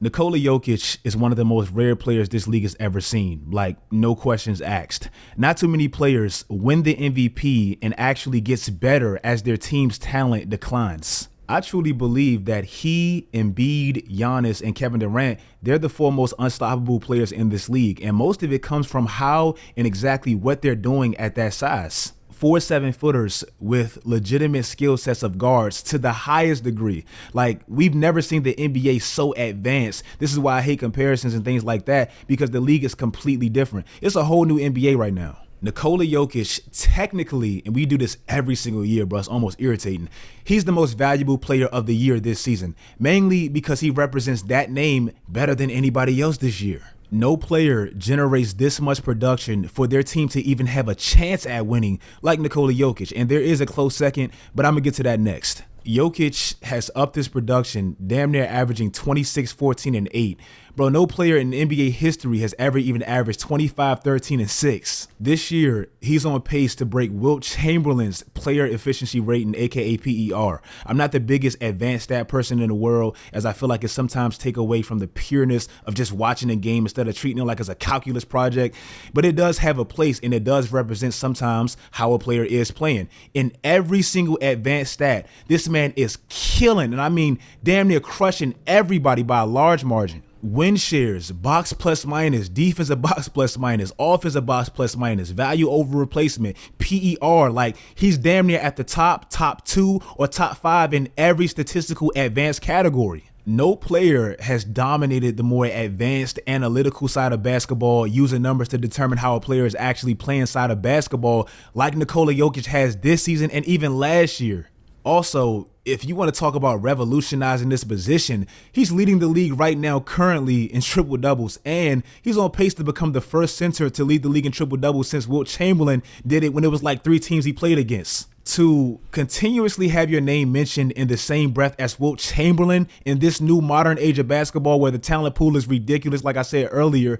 Nikola Jokic is one of the most rare players this league has ever seen, like no questions asked. Not too many players win the MVP and actually gets better as their team's talent declines. I truly believe that he, Embiid, Giannis, and Kevin Durant, they're the four most unstoppable players in this league, and most of it comes from how and exactly what they're doing at that size. 4 7-footers with legitimate skill sets of guards to the highest degree. Like, we've never seen the NBA so advanced. This is why I hate comparisons and things like that, because the league is completely different. It's a whole new NBA right now. Nikola Jokic, technically, and we do this every single year, bro, it's almost irritating. He's the most valuable player of the year this season, mainly because he represents that name better than anybody else this year. No player generates this much production for their team to even have a chance at winning like Nikola Jokic. And there is a close second, but I'm going to get to that next. Jokic has upped his production, damn near averaging 26, 14, and 8. Bro, no player in NBA history has ever even averaged 25, 13, and 6. This year, he's on pace to break Wilt Chamberlain's player efficiency rating, aka PER. I'm not the biggest advanced stat person in the world, as I feel like it sometimes take away from the pureness of just watching a game instead of treating it like as a calculus project. But it does have a place, and it does represent sometimes how a player is playing. In every single advanced stat, this man is killing, and I mean damn near crushing everybody by a large margin. Win shares, box plus minus, defensive box plus minus, offensive box plus minus, value over replacement, PER, like he's damn near at the top 2, or top 5 in every statistical advanced category. No player has dominated the more advanced analytical side of basketball, using numbers to determine how a player is actually playing side of basketball like Nikola Jokic has this season and even last year. Also, if you want to talk about revolutionizing this position, he's leading the league right now currently in triple doubles, and he's on pace to become the first center to lead the league in triple doubles since Wilt Chamberlain did it when it was like 3 teams he played against. To continuously have your name mentioned in the same breath as Wilt Chamberlain in this new modern age of basketball where the talent pool is ridiculous, like I said earlier,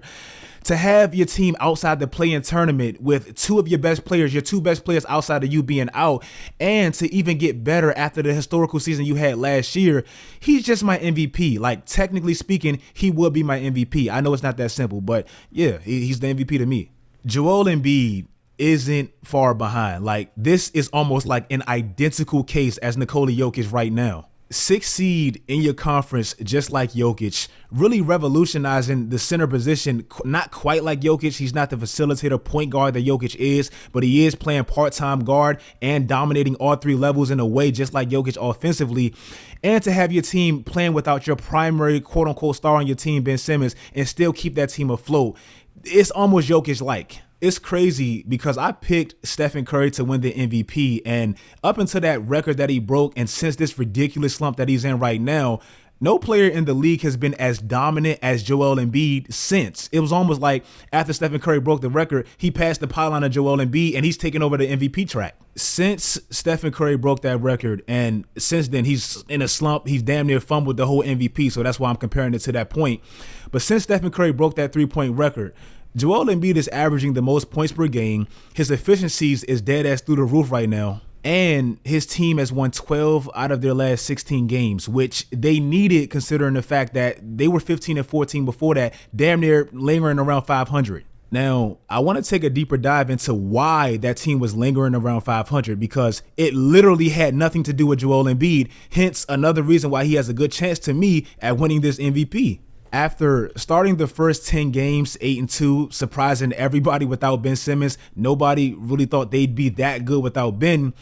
to have your team outside the play-in tournament with 2 of your best players, your 2 best players outside of you being out, and to even get better after the historical season you had last year, he's just my MVP. Like, technically speaking, he would be my MVP. I know it's not that simple, but yeah, he's the MVP to me. Joel Embiid isn't far behind. Like, this is almost like an identical case as Nikola Jokic right now. 6th seed in your conference, just like Jokic, really revolutionizing the center position. Not quite like Jokic. He's not the facilitator point guard that Jokic is, but he is playing part-time guard and dominating all 3 levels in a way just like Jokic offensively. And to have your team playing without your primary quote-unquote star on your team, Ben Simmons, and still keep that team afloat. It's almost Jokic-like. It's crazy because I picked Stephen Curry to win the MVP, and up until that record that he broke, and since this ridiculous slump that he's in right now, no player in the league has been as dominant as Joel Embiid since. It was almost like after Stephen Curry broke the record, he passed the pylon of Joel Embiid and he's taken over the MVP track. Since Stephen Curry broke that record, and since then he's in a slump, he's damn near fumbled the whole MVP, so that's why I'm comparing it to that point. But since Stephen Curry broke that 3-point record, Joel Embiid is averaging the most points per game. His efficiencies is dead ass through the roof right now. And his team has won 12 out of their last 16 games, which they needed considering the fact that they were 15 and 14 before that, damn near lingering around 500. Now, I want to take a deeper dive into why that team was lingering around 500, because it literally had nothing to do with Joel Embiid, hence another reason why he has a good chance to me at winning this MVP. After starting the first 10 games 8-2, surprising everybody without Ben Simmons, nobody really thought they'd be that good without Ben.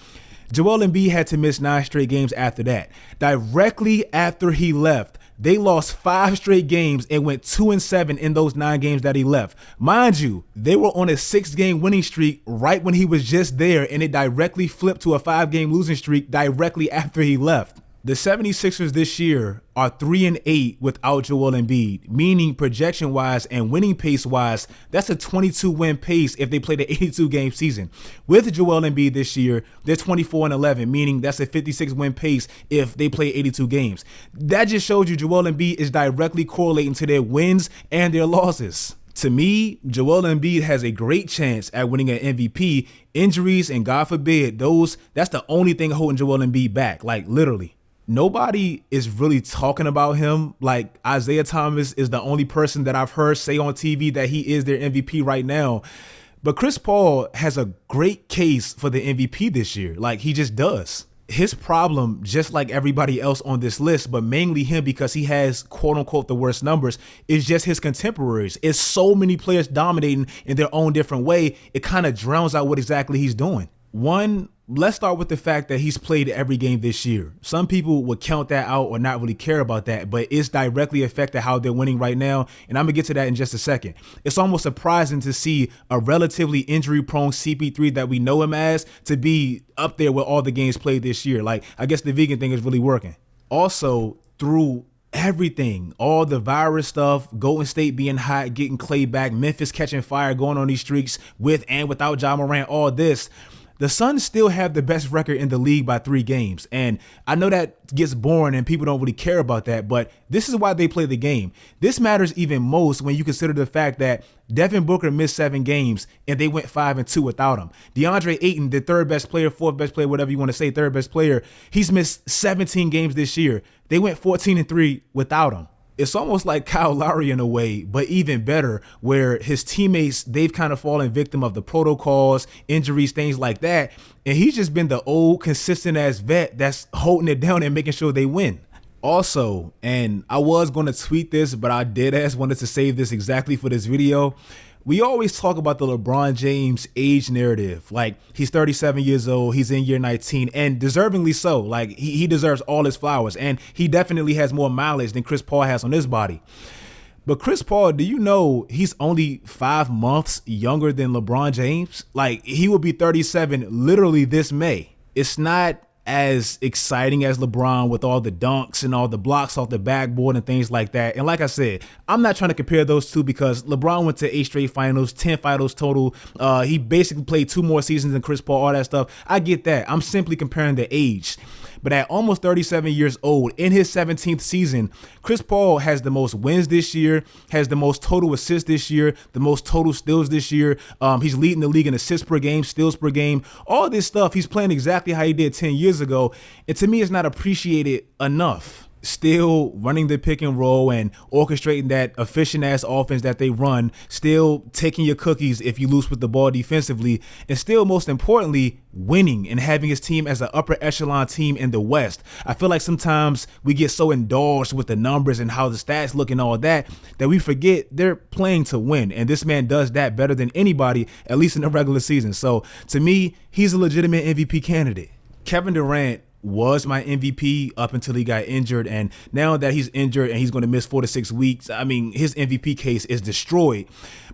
Joel Embiid had to miss 9 straight games after that. Directly after he left, they lost 5 straight games and went 2-7 in those 9 games that he left. Mind you, they were on a 6-game winning streak right when he was just there, and it directly flipped to a 5-game losing streak directly after he left. The 76ers this year are 3-8 without Joel Embiid, meaning projection-wise and winning pace-wise, that's a 22-win pace if they play the 82-game season. With Joel Embiid this year, they're 24-11, meaning that's a 56-win pace if they play 82 games. That just shows you Joel Embiid is directly correlating to their wins and their losses. To me, Joel Embiid has a great chance at winning an MVP. Injuries and God forbid, that's the only thing holding Joel Embiid back, like literally. Nobody is really talking about him. Like Isaiah Thomas is the only person that I've heard say on TV that he is their MVP right now. But Chris Paul has a great case for the MVP this year. Like he just does. His problem, just like everybody else on this list, but mainly him because he has quote unquote the worst numbers, is just his contemporaries. It's so many players dominating in their own different way. It kind of drowns out what exactly he's doing. One, let's start with the fact that he's played every game this year. Some people would count that out or not really care about that, but it's directly affected how they're winning right now. And I'm going to get to that in just a second. It's almost surprising to see a relatively injury-prone CP3 that we know him as to be up there with all the games played this year. Like, I guess the vegan thing is really working. Also, through everything, all the virus stuff, Golden State being hot, getting Clay back, Memphis catching fire, going on these streaks with and without Ja Morant, all this, the Suns still have the best record in the league by 3 games. And I know that gets boring and people don't really care about that, but this is why they play the game. This matters even most when you consider the fact that Devin Booker missed 7 games and they went 5-2 without him. DeAndre Ayton, the third best player, fourth best player, whatever you want to say, third best player, he's missed 17 games this year. They went 14-3 without him. It's almost like Kyle Lowry in a way, but even better, where his teammates, they've kind of fallen victim of the protocols, injuries, things like that. And he's just been the old, consistent-ass vet that's holding it down and making sure they win. Also, and I was going to tweet this, but I wanted to save this exactly for this video. We always talk about the LeBron James age narrative. Like, he's 37 years old, he's in year 19, and deservingly so. Like, he deserves all his flowers, and he definitely has more mileage than Chris Paul has on his body. But Chris Paul, do you know he's only 5 months younger than LeBron James? Like, he will be 37 literally this May. It's not as exciting as LeBron with all the dunks and all the blocks off the backboard and things like that. And like I said, I'm not trying to compare those two because LeBron went to 8 straight finals, 10 finals total. He basically played 2 more seasons than Chris Paul, all that stuff. I get that. I'm simply comparing the age. But at almost 37 years old, in his 17th season, Chris Paul has the most wins this year, has the most total assists this year, the most total steals this year. He's leading the league in assists per game, steals per game, all this stuff. He's playing exactly how he did 10 years ago. And to me, it's not appreciated enough. Still running the pick and roll and orchestrating that efficient ass offense that they run, still taking your cookies if you lose with the ball defensively, and still most importantly winning and having his team as an upper echelon team in the West. I feel like sometimes we get so indulged with the numbers and how the stats look and all that we forget they're playing to win, and this man does that better than anybody, at least in the regular season. So to me, he's a legitimate MVP candidate. Kevin Durant was my MVP up until he got injured, and now that he's injured and he's going to miss 4 to 6 weeks, I mean, his MVP case is destroyed.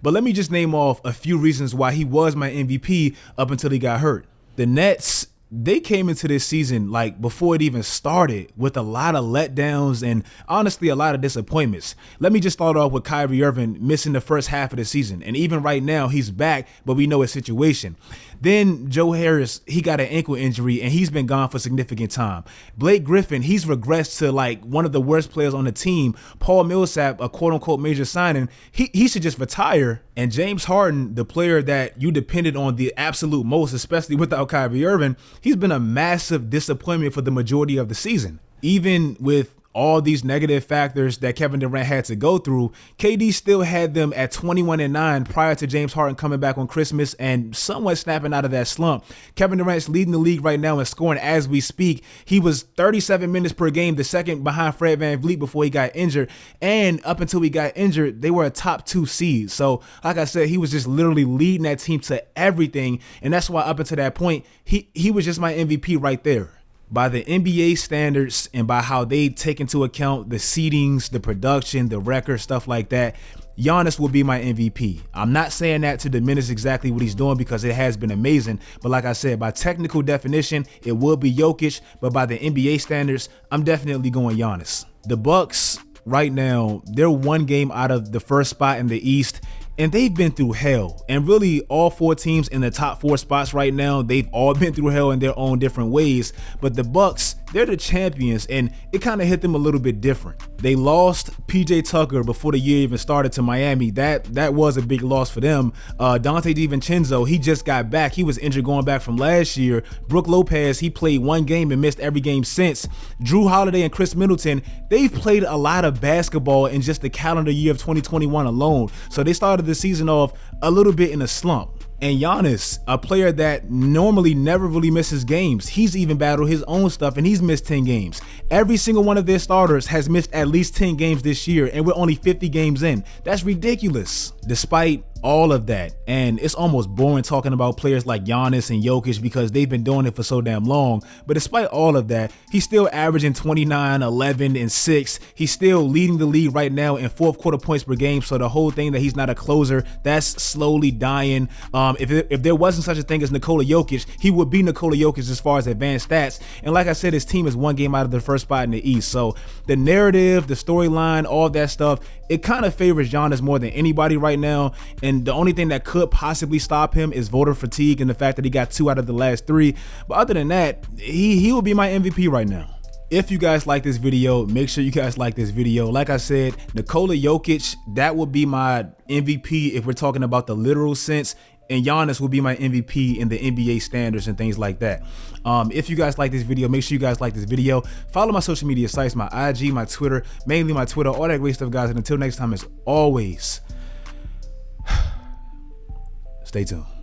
But let me just name off a few reasons why he was my MVP up until he got hurt. The Nets, they came into this season, like before it even started, with a lot of letdowns and honestly a lot of disappointments. Let me just start off with Kyrie Irving missing the first half of the season, and even right now he's back, but we know his situation. Then Joe Harris, he got an ankle injury and he's been gone for significant time. Blake Griffin, he's regressed to like one of the worst players on the team. Paul Millsap, a quote-unquote major signing, he should just retire. And James Harden, the player that you depended on the absolute most, especially without Kyrie Irving, he's been a massive disappointment for the majority of the season. Even with all these negative factors that Kevin Durant had to go through, KD still had them at 21-9 prior to James Harden coming back on Christmas and somewhat snapping out of that slump. Kevin Durant's leading the league right now in scoring as we speak. He was 37 minutes per game, the second behind Fred VanVleet before he got injured. And up until he got injured, they were a top 2 seed. So like I said, he was just literally leading that team to everything. And that's why up until that point, he was just my MVP right there. By the NBA standards and by how they take into account the seedings, the production, the record, stuff like that, Giannis will be my MVP. I'm not saying that to diminish exactly what he's doing because it has been amazing. But like I said, by technical definition, it will be Jokic. But by the NBA standards, I'm definitely going Giannis. The Bucks right now, they're 1 game out of the first spot in the East. And they've been through hell. And really, all 4 teams in the top 4 spots right now, they've all been through hell in their own different ways. But the Bucks, they're the champions, and it kind of hit them a little bit different. They lost PJ Tucker before the year even started to Miami. That was a big loss for them. Dante DiVincenzo, he just got back. He was injured going back from last year. Brook Lopez, he played one game and missed every game since. Drew Holiday and Chris Middleton, they've played a lot of basketball in just the calendar year of 2021 alone. So they started the season off a little bit in a slump. And Giannis, a player that normally never really misses games, he's even battled his own stuff and he's missed 10 games. Every single one of their starters has missed at least 10 games this year, and we're only 50 games in. That's ridiculous. Despite all of that, and it's almost boring talking about players like Giannis and Jokic because they've been doing it for so damn long, but despite all of that, he's still averaging 29, 11, and 6. He's still leading the league right now in fourth quarter points per game, so the whole thing that he's not a closer, that's slowly dying. If there wasn't such a thing as Nikola Jokic, he would be Nikola Jokic as far as advanced stats, and like I said, his team is one game out of the first spot in the East, so the narrative, the storyline, all of that stuff, it kind of favors Giannis more than anybody right now, and the only thing that could possibly stop him is voter fatigue and the fact that he got 2 out of the last 3. But other than that, he will be my MVP right now. If you guys like this video, make sure you guys like this video. Like I said, Nikola Jokic, that would be my MVP if we're talking about the literal sense, and Giannis will be my MVP in the NBA standards and things like that. If you guys like this video, make sure you guys like this video. Follow my social media sites, my IG, my Twitter, mainly my Twitter, all that great stuff, guys. And until next time, as always, stay tuned.